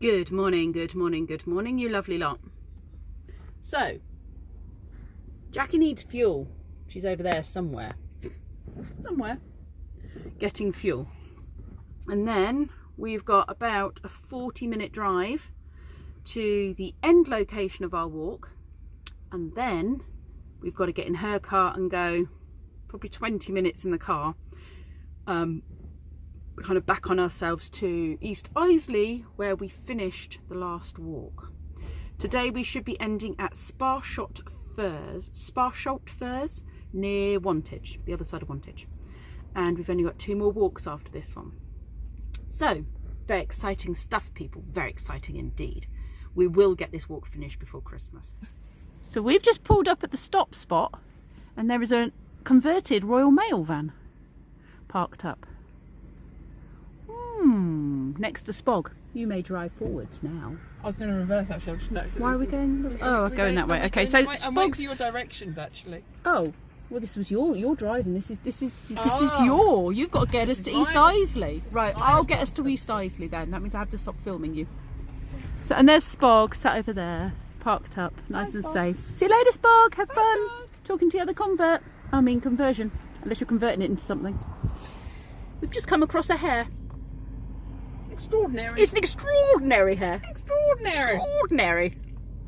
Good morning, good morning, good morning, you lovely lot. So, Jackie needs fuel. She's over there somewhere. Getting fuel. And then we've got about a 40-minute drive to the end location of our walk. And then we've got to get in her car and go probably 20 minutes in the car. Kind of back on ourselves to East Ilsley, where we finished the last walk. Today we should be ending at Sparsholt Firs near Wantage, the other side of Wantage. And we've only got 2 more walks after this one. So, very exciting stuff, people, very exciting indeed. We will get this walk finished before Christmas. So we've just pulled up at the stop spot and there is a converted Royal Mail van parked up. Next to Spog. You may drive forwards now. I was going to reverse actually. I've just noticed. Why are we going? Oh, going that way. Okay, so I'm waiting for your directions actually. Oh, well, this was your driving. This is your. You've got to get us to East Ilsley. Right, I'll get us to East Ilsley then. That means I have to stop filming you. So, and there's Spog sat over there, parked up, nice and safe. See you later, Spog. Have fun. Talking to the other conversion. Unless you're converting it into something. We've just come across a hare. Extraordinary. It's an extraordinary hare. Extraordinary. Extraordinary.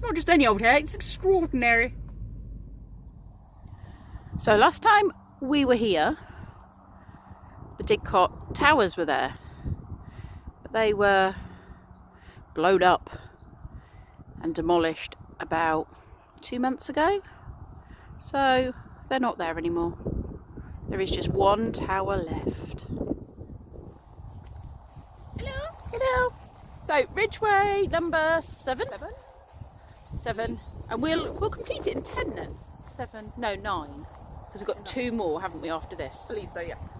Not just any old hare, it's extraordinary. So last time we were here, the Didcot towers were there. But they were blown up and demolished about 2 months ago. So they're not there anymore. There is just one tower left. Hello. So Ridgeway number 7. 7. And we'll complete it in 10 then. 9. Because we've got 2 more, haven't we, after this? I believe so, yes.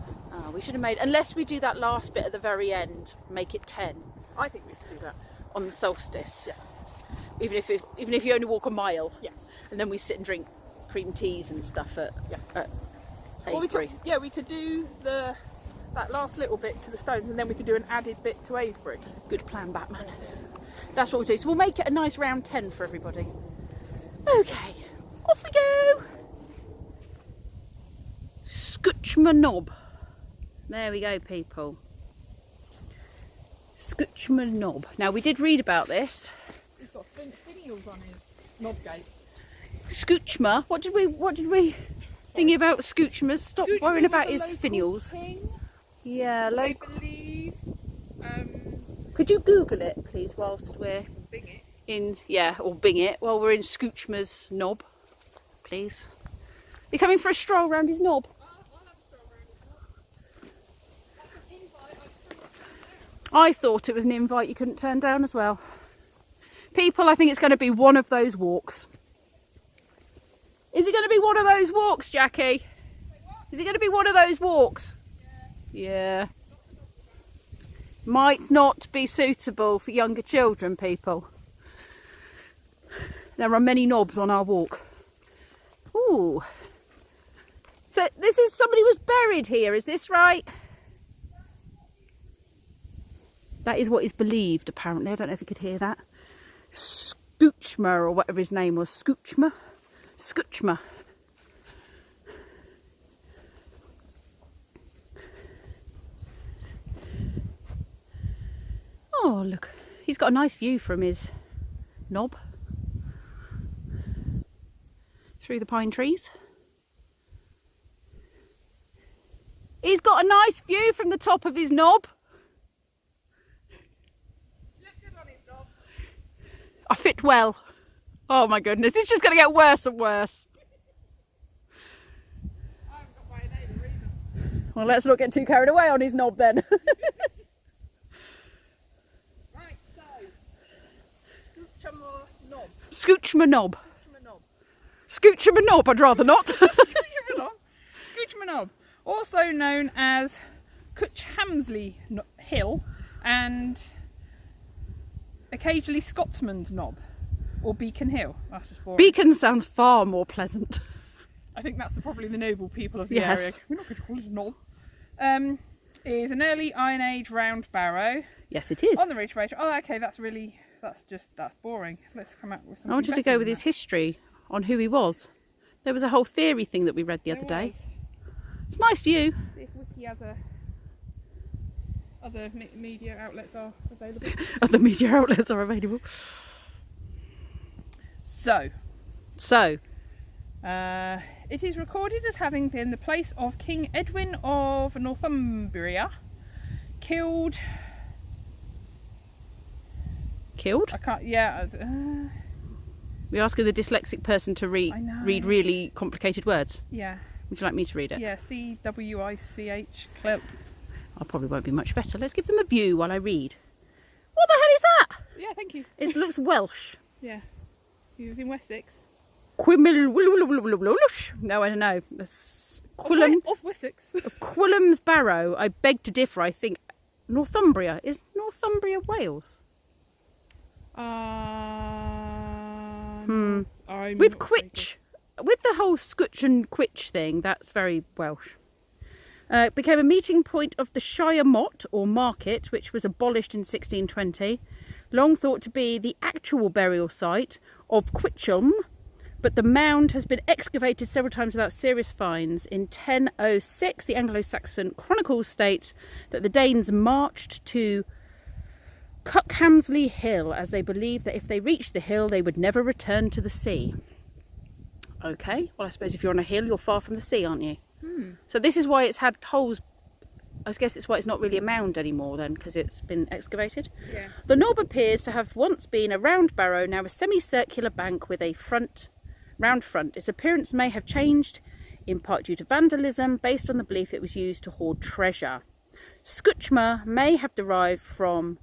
We should have made, unless we do that last bit at the very end, make it 10. I think we should do that. On the solstice. Yes. Even if you only walk a mile. Yes. And then we sit and drink cream teas and stuff at Avebury. Well, we could do that last little bit to the stones, and then we could do an added bit to Avebury. Good plan, Batman. That's what we'll do. So we'll make it a nice round 10 for everybody. Okay, off we go. Scutchmer Knob. There we go, people. Scutchmer Knob. Now, we did read about this. He's got finials on his knob gate. Scutchmer. What did we think about Scutchmers? Stop worrying about his finials. King, yeah, I believe. Could you Google it, please, whilst we're Bing it. or Bing it, while we're in Scutchmer's knob, please. You're coming for a stroll round his knob? I'll have a stroll around his knob. That's an invite. I thought it was an invite you couldn't turn down as well. People, I think it's going to be one of those walks. Is it going to be one of those walks, Jackie? Is it going to be one of those walks? Yeah. Might not be suitable for younger children, people. There are many knobs on our walk. Ooh. So this is, somebody was buried here, is this right? That is what is believed, apparently. I don't know if you could hear that. Scutchmer, or whatever his name was. Scutchmer. Oh, look. He's got a nice view from his knob. Through the pine trees. He's got a nice view from the top of his knob. Look good on his knob. I fit well. Oh my goodness, it's just going to get worse and worse. I haven't got my neighbour either. Well, let's not get too carried away on his knob then. Right, so Scutchmer Knob. Scutchmer Knob. Scutchmer Knob. Scutchmer Knob, I'd rather not. Scutchmer Knob. Also known as Cuchamsley Hill and occasionally Scotsman's Knob or Beacon Hill. That's just boring. Beacon sounds far more pleasant. I think that's probably the noble people of the Yes. area. We're not going to call it a knob. Is an early Iron Age round barrow Yes, it is. On the Ridgeway. Oh, okay, that's boring. Let's come out with something I wanted to better go than with his that. history on who he was. There was a whole theory thing that we read the other day. Was. It's a nice view. See if Wiki has other media outlets are available. Other media outlets are available. So, So, it is recorded as having been the place of King Edwin of Northumbria, killed. killed? I can't. Yeah. We're asking the dyslexic person to read I know. really complicated words. Yeah. Would you like me to read it? Yeah. CWICH. I probably won't be much better. Let's give them a view while I read. What the hell is that? Yeah. Thank you. It looks Welsh. Yeah. He was in Wessex. No, I don't know. Quillam. Of Wessex. Quillam's Barrow. I beg to differ. I think Northumbria. Is Northumbria Wales? I'm With not Quitch. With the whole Scutch and Quitch thing, that's very Welsh. It became a meeting point of the Shire Mott, or market, which was abolished in 1620. Long thought to be the actual burial site of Quitchelm, but the mound has been excavated several times without serious finds. In 1006, the Anglo-Saxon Chronicles states that the Danes marched to Cuckhamsley Hill, as they believed that if they reached the hill, they would never return to the sea. Okay, well, I suppose if you're on a hill, you're far from the sea, aren't you? So this is why it's had holes. I guess it's why it's not really a mound anymore then, because it's been excavated. Yeah. The knob appears to have once been a round barrow, now a semicircular bank with a round front. Its appearance may have changed, in part due to vandalism, based on the belief it was used to hoard treasure. Scutchma may have derived from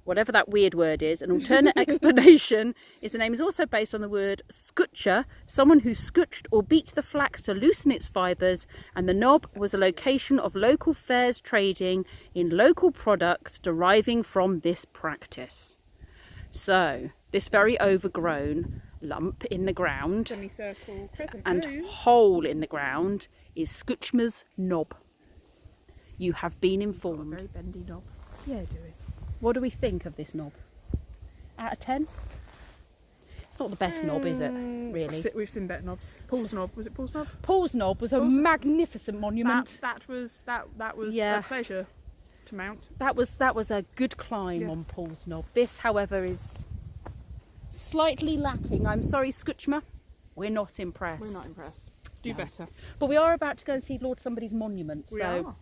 whatever that weird word is. An alternate explanation is the name is also based on the word scutcher, someone who scutched or beat the flax to loosen its fibres, and the knob was a location of local fairs trading in local products deriving from this practice. So, this very overgrown lump in the ground Semicircle crescent and moon. hole in the ground is Scutchma's knob. You have been informed. Very bendy knob. Yeah, do it. What do we think of this knob? Out of 10? It's not the best knob, is it? Really? We've seen better knobs. Paul's knob. Was it Paul's knob? Paul's knob was a magnificent monument. That was Yeah. a pleasure to mount. That was a good climb on Paul's knob. This, however, is slightly lacking. I'm sorry, Scutchma. We're not impressed. We're not impressed. Do better. But we are about to go and see Lord Somebody's monument. We so are.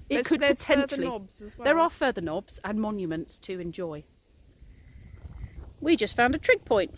it could there's potentially. further knobs as well. There are further knobs and monuments to enjoy. We just found a trig point.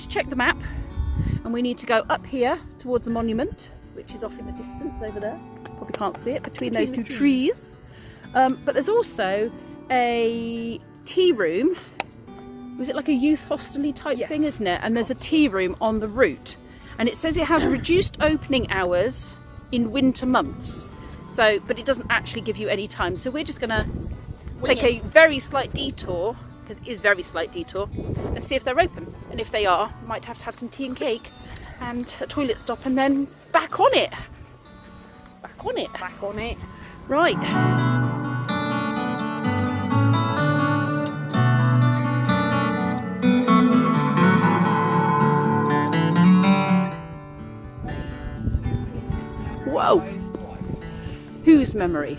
Check the map, and we need to go up here towards the monument, which is off in the distance over there. Probably can't see it between those two trees. But there's also a tea room. Was it like a youth hostel-y type thing, isn't it? And there's a tea room on the route, and it says it has reduced opening hours in winter months. So, but it doesn't actually give you any time. So we're just gonna take a very slight detour, because it is very slight detour, and see if they're open. And if they are, might have to have some tea and cake and a toilet stop, and then back on it. Back on it. Back on it. Right. Whose memory?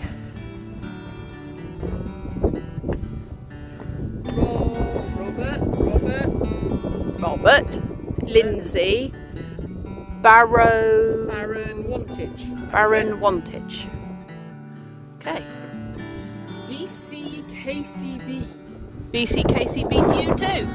Robert. Lindsay. Baron Wantage. Baron Wantage. Okay. VCKCB. VCKCB to you too.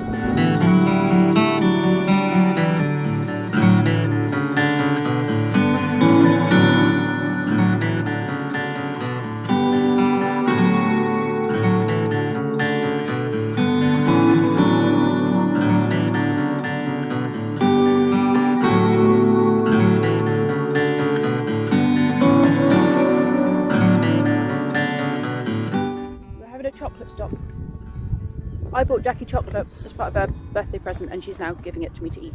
Chocolate stop. I bought Jackie chocolate as part of her birthday present and she's now giving it to me to eat.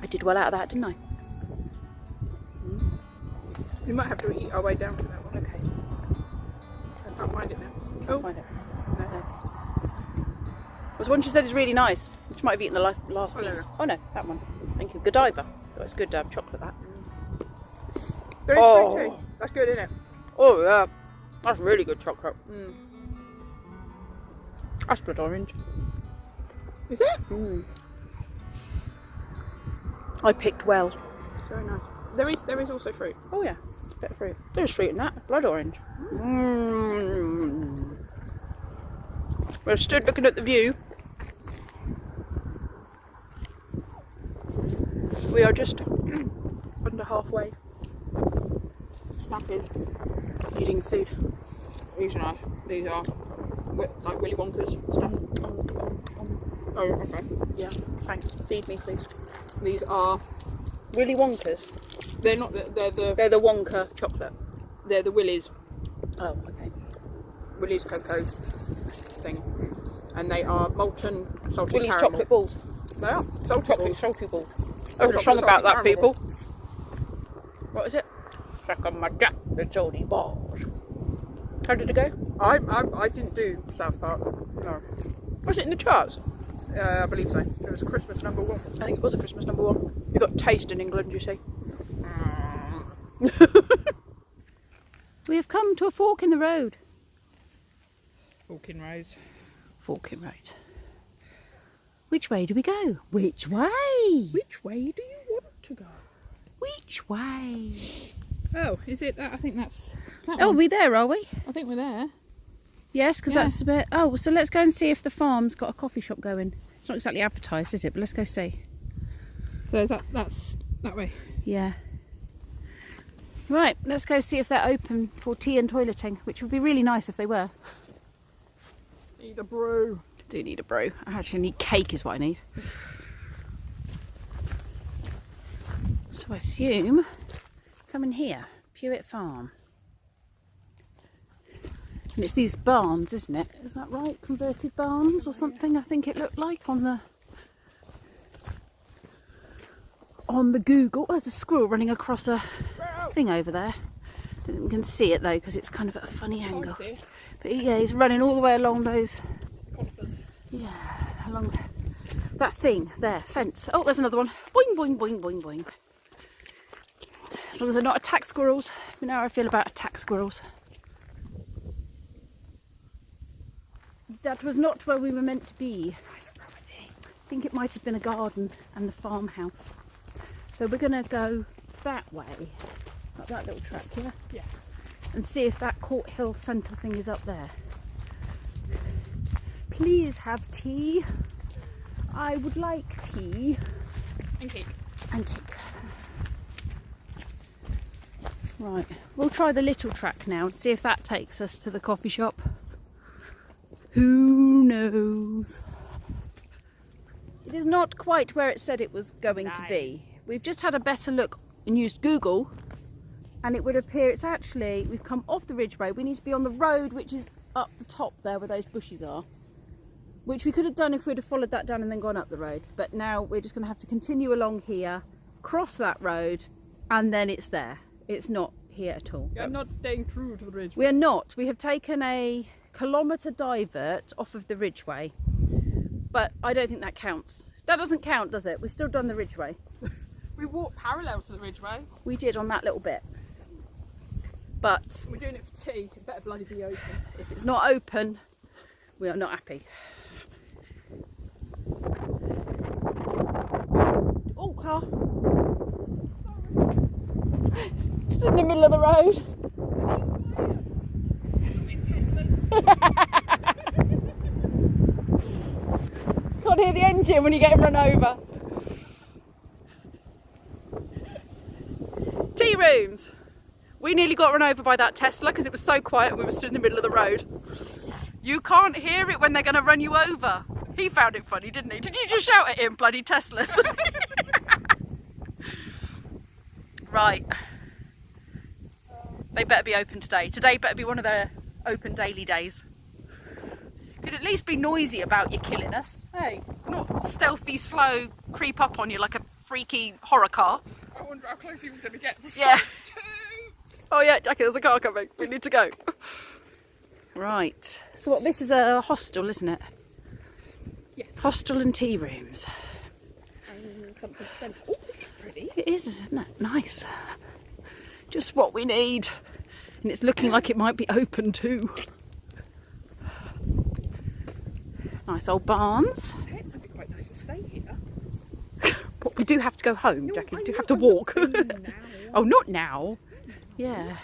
I did well out of that, didn't I? We might have to eat our way down to that one. Okay. I can't find it now. Oh, Find it. No. There's one she said is really nice, which might have eaten the last piece. No. Oh no, that one. Thank you. Godiva. Oh, it's good chocolate, that. there is fruit too. That's good, isn't it? Oh yeah. That's really good chocolate. That's blood orange. Is it? I picked well. It's very nice. There is also fruit. Oh yeah, a bit of fruit. There's fruit in that. Blood orange. We're stood looking at the view. We are just under halfway. Snapping. Eating food. These are nice. These are like Willy Wonka's stuff. Oh, okay. Yeah, thanks. Feed me, please. These are Willy Wonka's? They're not. They're the Wonka chocolate. They're the Willy's. Oh, okay. Willy's cocoa thing, and they are molten salted Willy's caramel. chocolate balls. They are salty balls. I heard a song about that, caramel. people. What is it? Suck on my jack, it's only balls. How did it go? I didn't do South Park. No. Was it in the charts? I believe so. It was Christmas #1. I think it was a Christmas #1. You got taste in England, you see. We have come to a fork in the road. Forking Rose. Forking road. Which way do we go? Which way? Which way do you want to go? Which way? Oh, is it that? I think that's. That Oh, one. are we there, are we? I think we're there. Yes, because Yeah. that's a bit... Oh, so let's go and see if the farm's got a coffee shop going. It's not exactly advertised, is it? But let's go see. So is that's that way. Yeah. Right, let's go see if they're open for tea and toileting, which would be really nice if they were. Need a brew. I do need a brew. I actually need cake is what I need. So I assume... Come in here. Pewit Farm. And it's these barns, isn't it? Is that right? Converted barns or something, I think it looked like on the Google. Oh, there's a squirrel running across a thing over there. I don't think we can see it though because it's kind of at a funny angle. But yeah, he's running all the way along those. Yeah, along that thing there, fence. Oh, there's another one. Boing, boing, boing, boing, boing. As long as they're not attack squirrels. You know how I feel about attack squirrels. That was not where we were meant to be. I think it might have been a garden and the farmhouse. So we're going to go that way, up that little track, yeah? Yeah. And see if that Court Hill Centre thing is up there. Please have tea. I would like tea. And cake. And cake. Right, we'll try the little track now and see if that takes us to the coffee shop. Who knows? It is not quite where it said it was going to be. We've just had a better look and used Google, and it would appear it's actually, we've come off the Ridgeway. We need to be on the road, which is up the top there where those bushes are, which we could have done if we'd have followed that down and then gone up the road. But now we're just going to have to continue along here, cross that road, and then it's there. It's not here at all. I'm not staying true to the ridge. We are not. We have taken a kilometre divert off of the Ridgeway, but I don't think that counts. That doesn't count, does it? We've still done the Ridgeway. We walked parallel to the Ridgeway. We did on that little bit. But we're doing it for tea. It better bloody be open. if it's not open, we are not happy. Oh, car. Just in the middle of the road. Can't hear the engine when you get him run over. Tea rooms. We nearly got run over by that Tesla because it was so quiet and we were stood in the middle of the road. You can't hear it when they're going to run you over. He found it funny, didn't he? Did you just shout at him, bloody Teslas? Right. They better be open today. Today better be one of their open daily days. Could at least be noisy about you killing us. Hey, not stealthy, slow, creep up on you like a freaky horror car. I wonder how close he was going to get before. Yeah. Oh yeah, Jackie, there's a car coming. We need to go. Right. So what, this is a hostel, isn't it? Yeah. Hostel and tea rooms. Something centre. Oh, this is pretty. It is, isn't it? Nice. Just what we need. And it's looking like it might be open too. Nice old barns. It might be quite nice to stay here. But we do have to go home, Jackie. We do have to I'm walk. not saying now. Oh, not now. Yeah.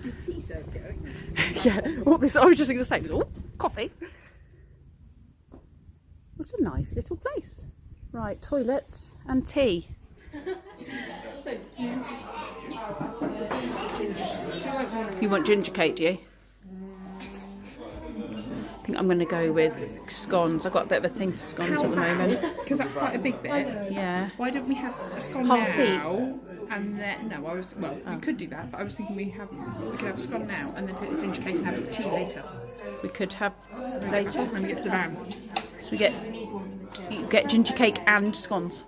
Is tea served going? Yeah. All this, I was just thinking the same. Oh, coffee. What's a nice little place. Right, toilets and tea. You want ginger cake, do you? I think I'm going to go with scones. I've got a bit of a thing for scones at the moment. Because that's quite a big bit. Yeah. Why don't we have a scone Half now? And then we could do that, but I was thinking we could have a scone now and then take the ginger cake and have tea later. We could have Later when we get to the van. So we get ginger cake and scones.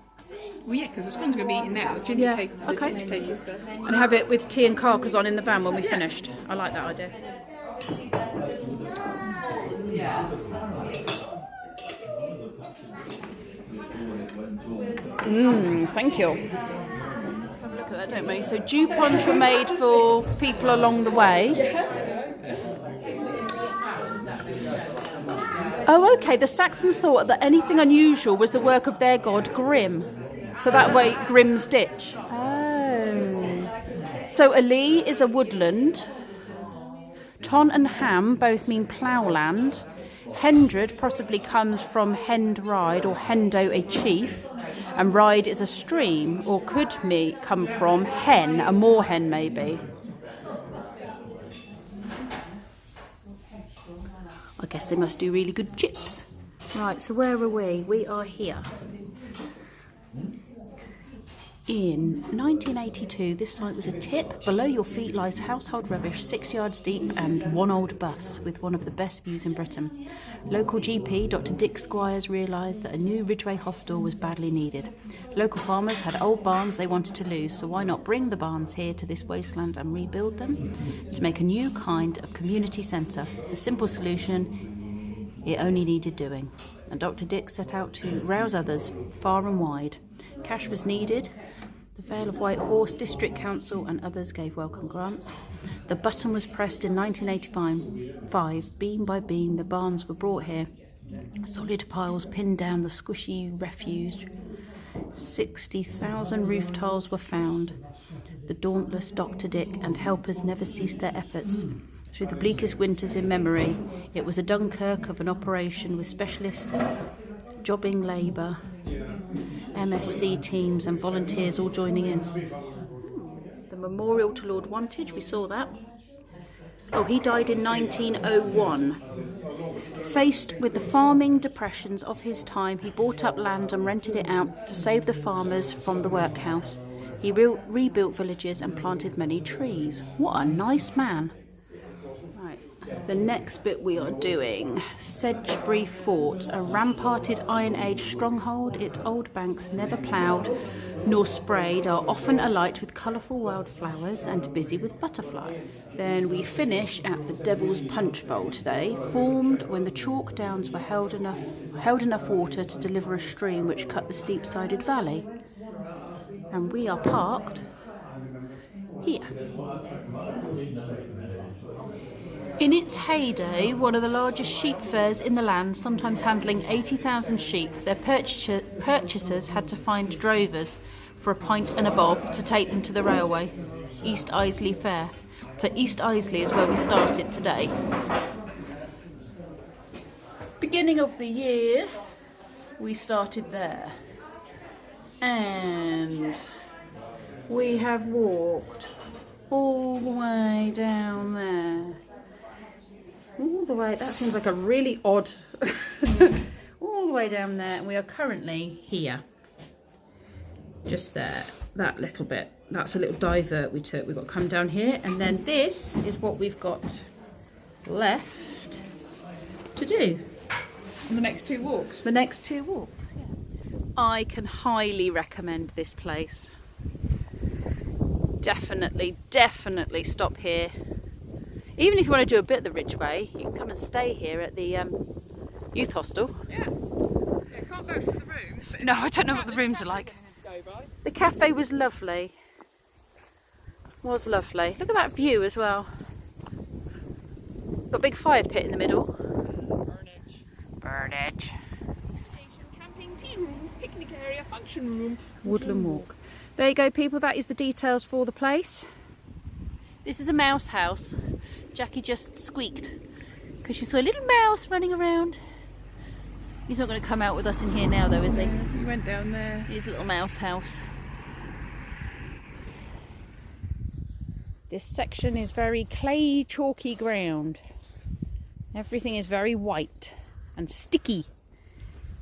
Well, yeah, because the scones are going to be eaten now. The ginger cake. Okay. The ginger cake is the. And have it with tea and carcass on in the van when we finished. I like that idea. Thank you. Let's have a look at that, don't we? So dew ponds were made for people along the way. Oh, okay. The Saxons thought that anything unusual was the work of their god Grim. So that way, Grim's Ditch. Oh. So Ilsley is a woodland. Ton and Ham both mean ploughland. Hendred possibly comes from Hend Ride or Hendo, a chief. And Ride is a stream, or could come from hen, a moorhen maybe. I guess they must do really good chips. Right, so where are we? We are here. In 1982, this site was a tip. Below your feet lies household rubbish 6 yards deep and one old bus with one of the best views in Britain. Local GP Dr. Dick Squires realised that a new Ridgeway hostel was badly needed. Local farmers had old barns they wanted to lose, so why not bring the barns here to this wasteland and rebuild them to make a new kind of community centre? A simple solution, it only needed doing. And Dr. Dick set out to rouse others far and wide. Cash was needed. The Vale of White Horse District Council and others gave welcome grants. The button was pressed in 1985. Beam by beam, the barns were brought here. Solid piles pinned down the squishy refuse. 60,000 roof tiles were found. The dauntless Dr. Dick and helpers never ceased their efforts. Through the bleakest winters in memory, it was a Dunkirk of an operation with specialists, jobbing labour, MSC teams and volunteers all joining in. The memorial to Lord Wantage, we saw that. Oh, he died in 1901. Faced with the farming depressions of his time, he bought up land and rented it out to save the farmers from the workhouse. He rebuilt villages and planted many trees. What a nice man. The next bit we are doing, Sedgebury Fort, a ramparted Iron Age stronghold. Its old banks, never ploughed nor sprayed, are often alight with colourful wildflowers and busy with butterflies. Then we finish at the Devil's Punch Bowl today, formed when the chalk downs were held enough water to deliver a stream which cut the steep-sided valley. And we are parked here. In its heyday, one of the largest sheep fairs in the land, sometimes handling 80,000 sheep, their purchasers had to find drovers for a pint and a bob to take them to the railway. East Ilsley Fair. So East Ilsley is where we started today. Beginning of the year, we started there. And we have walked all the way down there. All the way, that seems like a really odd, all the way down there, and we are currently here, just there, that little bit, that's a little divert we took. We've got to come down here, and then this is what we've got left to do. The next 2 walks. The next 2 walks, yeah. I can highly recommend this place. Definitely stop here. Even if you want to do a bit of the Ridgeway, you can come and stay here at the youth hostel. Yeah. I can't vouch for the rooms. But no, I don't know what the rooms are like. The cafe was lovely. Was lovely. Look at that view as well. Got a big fire pit in the middle. Burnage. Camping, tea room, picnic area, function room. Woodland walk. There you go, people. That is the details for the place. This is a mouse house. Jackie just squeaked because she saw a little mouse running around. He's not going to come out with us in here now though, is he? He went down there. His little mouse house. This section is very clay, chalky ground. Everything is very white and sticky.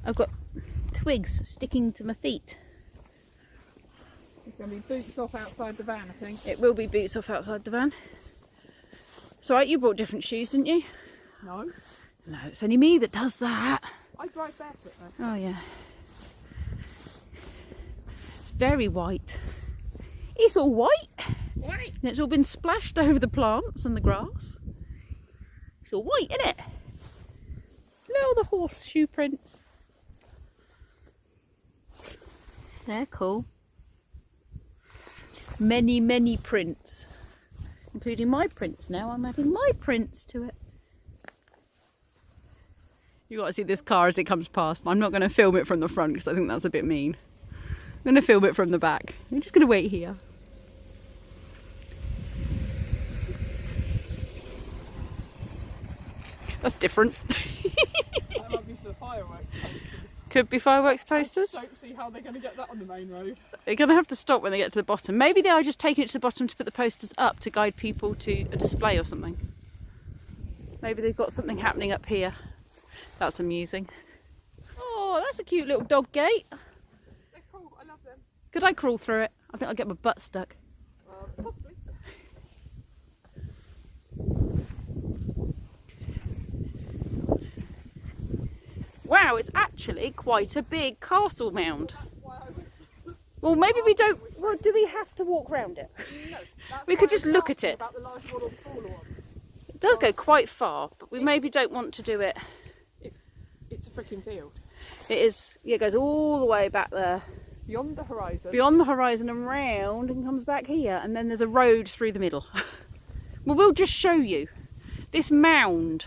I've got twigs sticking to my feet. It's going to be boots off outside the van, I think. It will be boots off outside the van. It's alright, you brought different shoes, didn't you? No. No, it's only me that does that. I drive barefoot though. Oh yeah. It's very white. It's all white. White. And it's all been splashed over the plants and the grass. It's all white, isn't it? Look at all the horseshoe prints. They're cool. Many prints. Including my prints now. I'm adding my prints to it. You got to see this car as it comes past. I'm not going to film it from the front because I think that's a bit mean. I'm going to film it from the back. I'm just going to wait here. That's different. That might be for the fireworks posters. Could be fireworks posters. I don't see how they're going to get that on the main road. They're going to have to stop when they get to the bottom. Maybe they are just taking it to the bottom to put the posters up to guide people to a display or something. Maybe they've got something happening up here. That's amusing. Oh, that's a cute little dog gate. They're cool, I love them. Could I crawl through it? I think I'll get my butt stuck. Possibly. Wow, it's actually quite a big castle mound. Well, maybe we don't. Well, do we have to walk round it? No, We could just look at it. About the larger one or the smaller one. It does go quite far, but we maybe don't want to do it. It's a freaking field. It is. Yeah, it goes all the way back there. Beyond the horizon. Beyond the horizon and round and comes back here, and then there's a road through the middle. Well, we'll just show you this mound.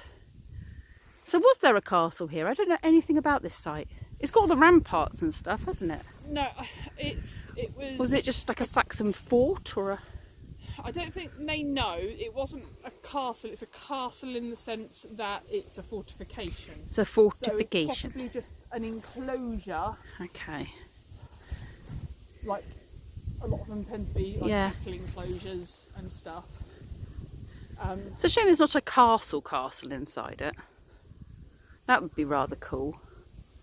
So was there a castle here? I don't know anything about this site. It's got all the ramparts and stuff, hasn't it? No, it was... Was it just like a Saxon fort or a... I don't think they know. It wasn't a castle. It's a castle in the sense that it's a fortification. It's a fortification. So it's possibly just an enclosure. Okay. Like, a lot of them tend to be like Yeah. castle enclosures and stuff. It's a shame there's not a castle inside it. That would be rather cool.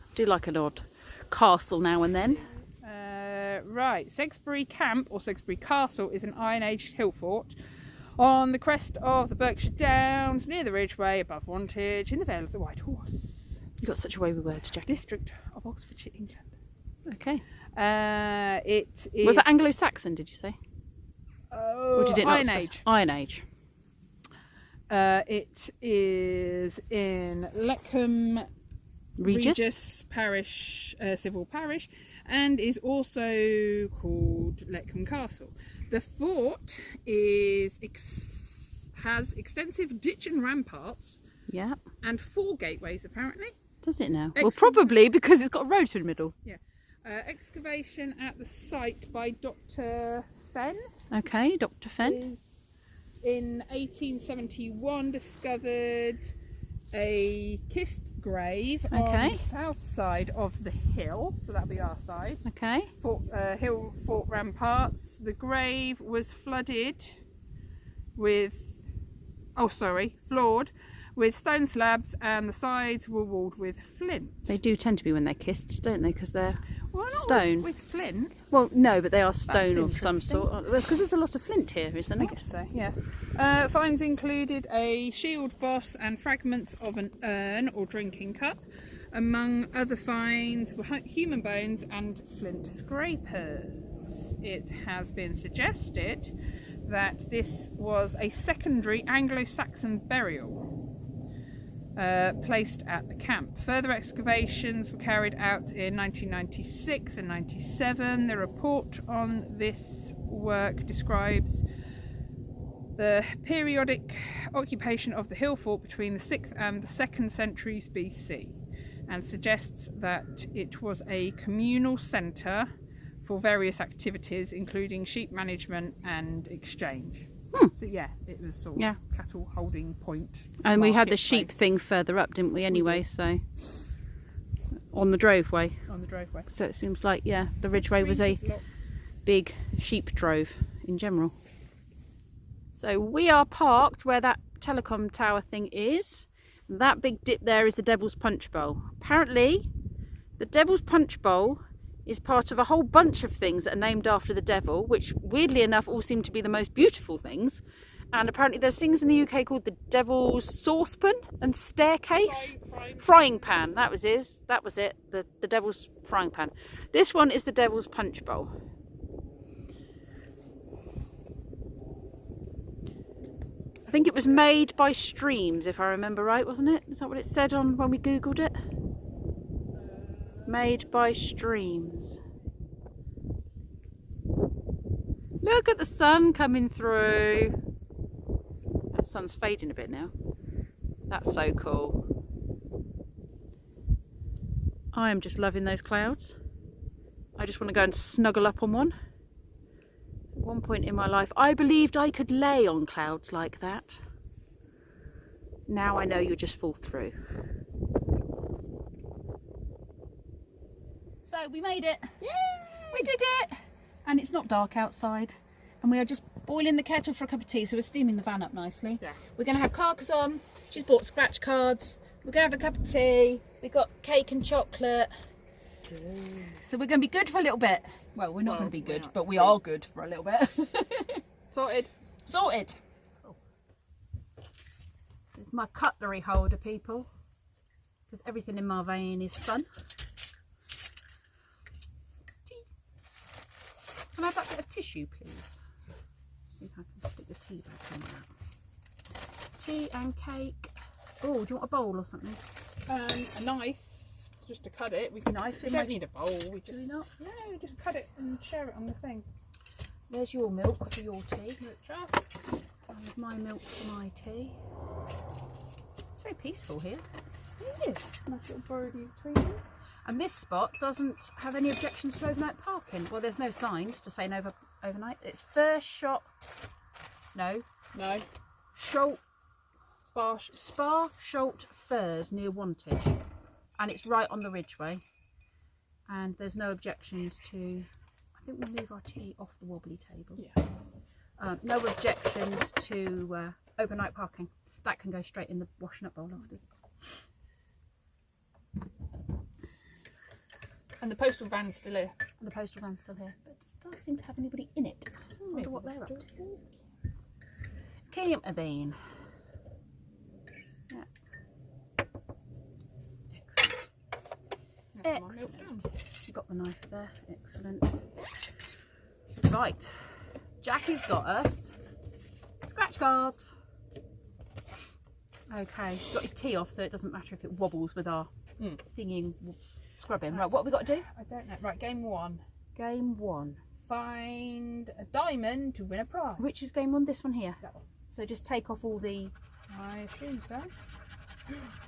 I do like an odd castle now and then. Right, Sexbury Camp or Sexbury Castle is an Iron Age hill fort on the crest of the Berkshire Downs near the Ridgeway above Wantage in the Vale of the White Horse. You've got such a way with words, Jackie. District of Oxfordshire, England. Okay. It is... Was it Anglo-Saxon, did you say? Or did it not Iron specify? Age. Iron Age. It is in Leckham Regis Parish, civil parish, and is also called Leckham Castle. The fort is has extensive ditch and ramparts. Yeah. And 4 gateways apparently. Does it now? Well, probably because it's got a road through the middle. Yeah. Excavation at the site by Dr. Fenn. Okay, Dr. Fenn. In 1871 discovered a kist grave on the south side of the hill, so that'll be our side. Okay. Hill fort ramparts. The grave was floored with stone slabs, and the sides were walled with flint. They do tend to be when they're kissed, don't they? Because they're stone. With flint. Well, no, but they are stone of some sort. It's because there's a lot of flint here, isn't it? I guess so, yes. Finds included a shield boss and fragments of an urn or drinking cup. Among other finds were human bones and flint scrapers. It has been suggested that this was a secondary Anglo-Saxon burial placed at the camp. Further excavations were carried out in 1996 and 97. The report on this work describes the periodic occupation of the hill fort between the 6th and the 2nd centuries BC, and suggests that it was a communal centre for various activities, including sheep management and exchange. So yeah, it was sort of cattle holding point. And we had the sheep thing further up, didn't we, anyway? So on the droveway. On the droveway. So it seems like, yeah, the Ridgeway was a big sheep drove in general. So we are parked where that telecom tower thing is. That big dip there is the Devil's Punch Bowl. Apparently, the Devil's Punch Bowl is part of a whole bunch of things that are named after the devil, which weirdly enough all seem to be the most beautiful things. And apparently there's things in the UK called the Devil's Saucepan and Staircase. Frying pan, that was it. The Devil's Frying Pan. This one is the Devil's Punch Bowl. I think it was made by Streams, if I remember right, wasn't it? Is that what it said on when we googled it? Made by Streams. Look at the sun coming through. That sun's fading a bit now. That's so cool. I am just loving those clouds. I just want to go and snuggle up on one. At one point in my life, I believed I could lay on clouds like that. Now I know you'll just fall through. So we made it. Yay! We did it! And it's not dark outside. And we are just boiling the kettle for a cup of tea, so we're steaming the van up nicely. Yeah. We're going to have Carcassonne. She's bought scratch cards. We're going to have a cup of tea. We've got cake and chocolate. So we're going to be good for a little bit. Well, we're not going to be good, but we are good for a little bit. Sorted. Sorted. Oh. This is my cutlery holder, people. Because everything in my vein is fun. Can I have that bit of tissue, please? See if I can stick the tea back on that. Tea and cake. Oh, do you want a bowl or something? A knife, just to cut it. We don't need a bowl. Do we not? No, we just cut it and share it on the thing. There's your milk for your tea. Just. And my milk for my tea. It's very peaceful here. It is. Nice little birdie between them. And this spot doesn't have any objections to overnight parking. Well, there's no signs to say no overnight. It's Sparsholt. Sparsholt Firs near Wantage. And it's right on the Ridgeway. And there's no objections to... I think we'll move our tea off the wobbly table. Yeah. No objections to overnight parking. That can go straight in the washing up bowl after. And the postal van's still here. And the postal van's still here. But it doesn't seem to have anybody in it. I wonder what they're up to. Camper van. Yeah. Excellent. Excellent. You've got the knife there. Excellent. Right. Jackie's got us scratch cards. Okay. Got his tea off so it doesn't matter if it wobbles with our thingy. Scrubbing. Right, what have we got to do? I don't know. Right, game one. Game one. Find a diamond to win a prize. Which is game one? This one here. That one. So just take off all the... I assume so.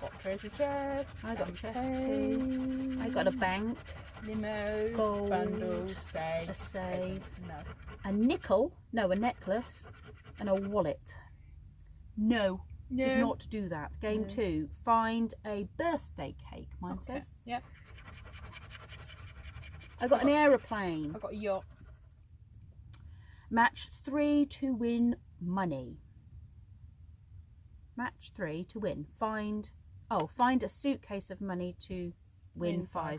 Got treasure chest. I got a chest too. I got a bank. Limo. Gold. Bundle. Safe. A save. No. A nickel. No, a necklace. And a wallet. No. Did not do that. Game 2. Find a birthday cake. Mine says. Yep. I got an aeroplane. I got a yacht. Match 3 to win money. Match 3 to win. Find a suitcase of money to win £5.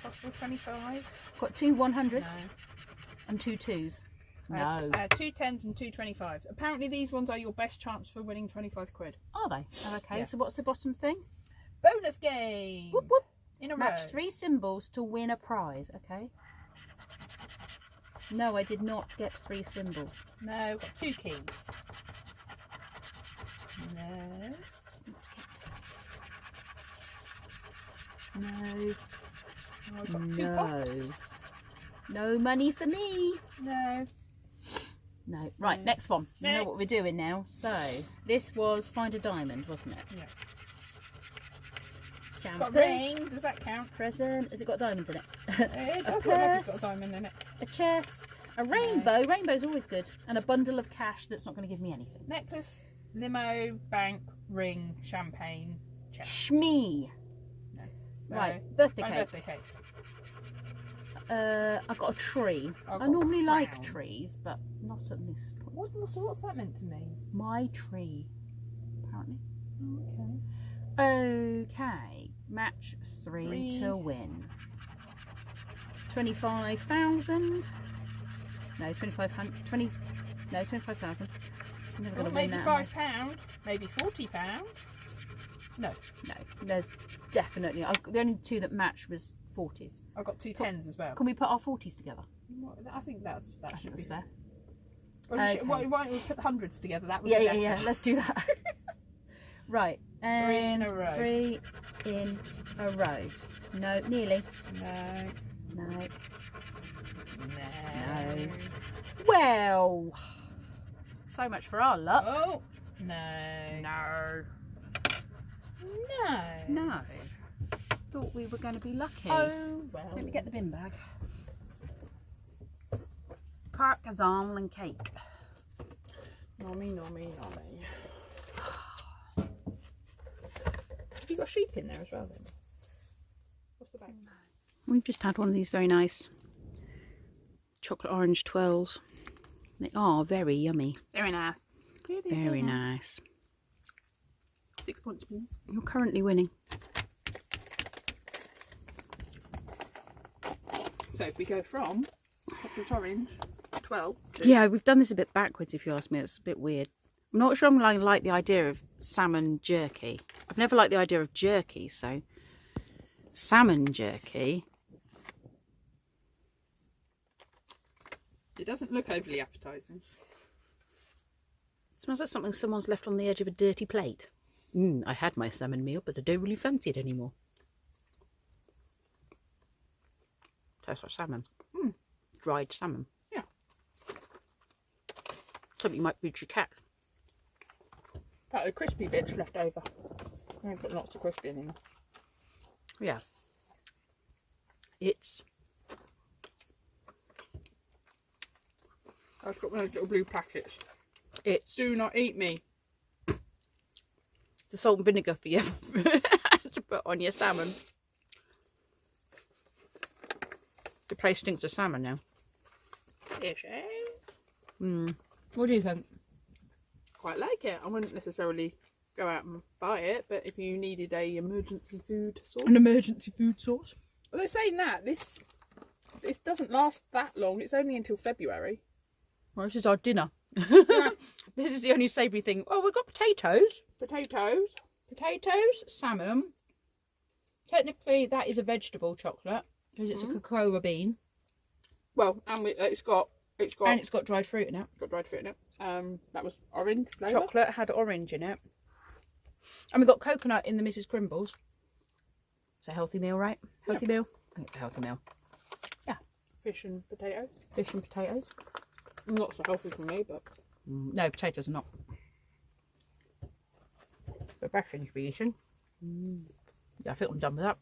Possible 25. Got 2 100s No. and 2 2s. No. 2 10s and 2 25s. Apparently these ones are your best chance for winning 25 quid. Are they? Oh, okay, Yeah. so what's the bottom thing? Bonus game. Whoop, whoop. In a Match row. 3 symbols to win a prize. Okay. No, I did not get 3 symbols. No, got 2 keys. No. No. Oh, I've got 2 pops. No money for me. No. No. Right, No. next one. You know Next. what we're doing now. So, this was Find a Diamond, wasn't it? Yeah. It's Jumpers. got a ring. Does that count? Present. Has it got a diamond in it? It does A look like it's got purse. a diamond in it. A chest. A rainbow. Rainbow's always good. And a bundle of cash that's not going to give me anything. Necklace, limo, bank, ring, champagne, chest. Shmee. So, Right, birthday my cake. birthday cake. I got a tree. I've I got normally a like crown. trees, but not at this point. What's that meant to mean? My tree, apparently. Okay. Okay, match 3 3. to win. 25,000. No, 2,500. 20. No, 25,000. I'm never Well, going to win maybe that. £5, maybe £40. No, No, there's definitely. The only 2 that match was 40s. I've got 2 10s as well. Can we put our 40s together? I think that I should think be that's fair. Well, Okay. why don't we put the hundreds together? That would Yeah, be yeah, better. yeah. Let's do that. Right. 3 And in a row. 3 in a row. No, nearly. No. No. No. Well, so much for our luck. Oh. No. No. No. No. Thought we were going to be lucky. Oh well. Let me get the bin bag. Parmesan and cake. Nommy. Have you got sheep in there as well then? What's the bag? We've just had one of these very nice chocolate orange twirls. They are very yummy. Very nice. Very nice. 6 points, please. You're currently winning. So if we go from chocolate orange 12 to Yeah, we've done this a bit backwards, if you ask me. It's a bit weird. I'm not sure I'm going to like the idea of salmon jerky. I've never liked the idea of jerky, so salmon jerky. it doesn't look overly appetising. Smells like something someone's left on the edge of a dirty plate. I had my salmon meal, but I don't really fancy it anymore. Tastes like salmon. Dried salmon. Yeah. Something you might feed your cat. That the crispy bits left over. I haven't put lots of crispy in there. Yeah. It's I've got one of those little blue packets. it's Do not eat me. the salt and vinegar for you to put on your salmon. The place stinks of salmon now. Ish, eh? What do you think? Quite like it. I wouldn't necessarily go out and buy it, but if you needed a emergency food source. An emergency food source. Although saying that, this doesn't last that long. It's only until February. Well, this is our dinner. Yeah. This is the only savoury thing. Oh, we've got potatoes. Potatoes. Salmon. Technically, that is a vegetable chocolate because it's a cocoa bean. Well, and it's got And it's got dried fruit in it. got dried fruit in it. That was orange flavour. Chocolate had orange in it. And we got coconut in the Mrs. Crimbles. It's a healthy meal, right? Healthy meal? I think it's a healthy meal. Yeah. Fish and potatoes. Fish and potatoes. Not so healthy for me, but... No, potatoes are not. But breakfast should be eaten. Yeah, I think I'm done with that.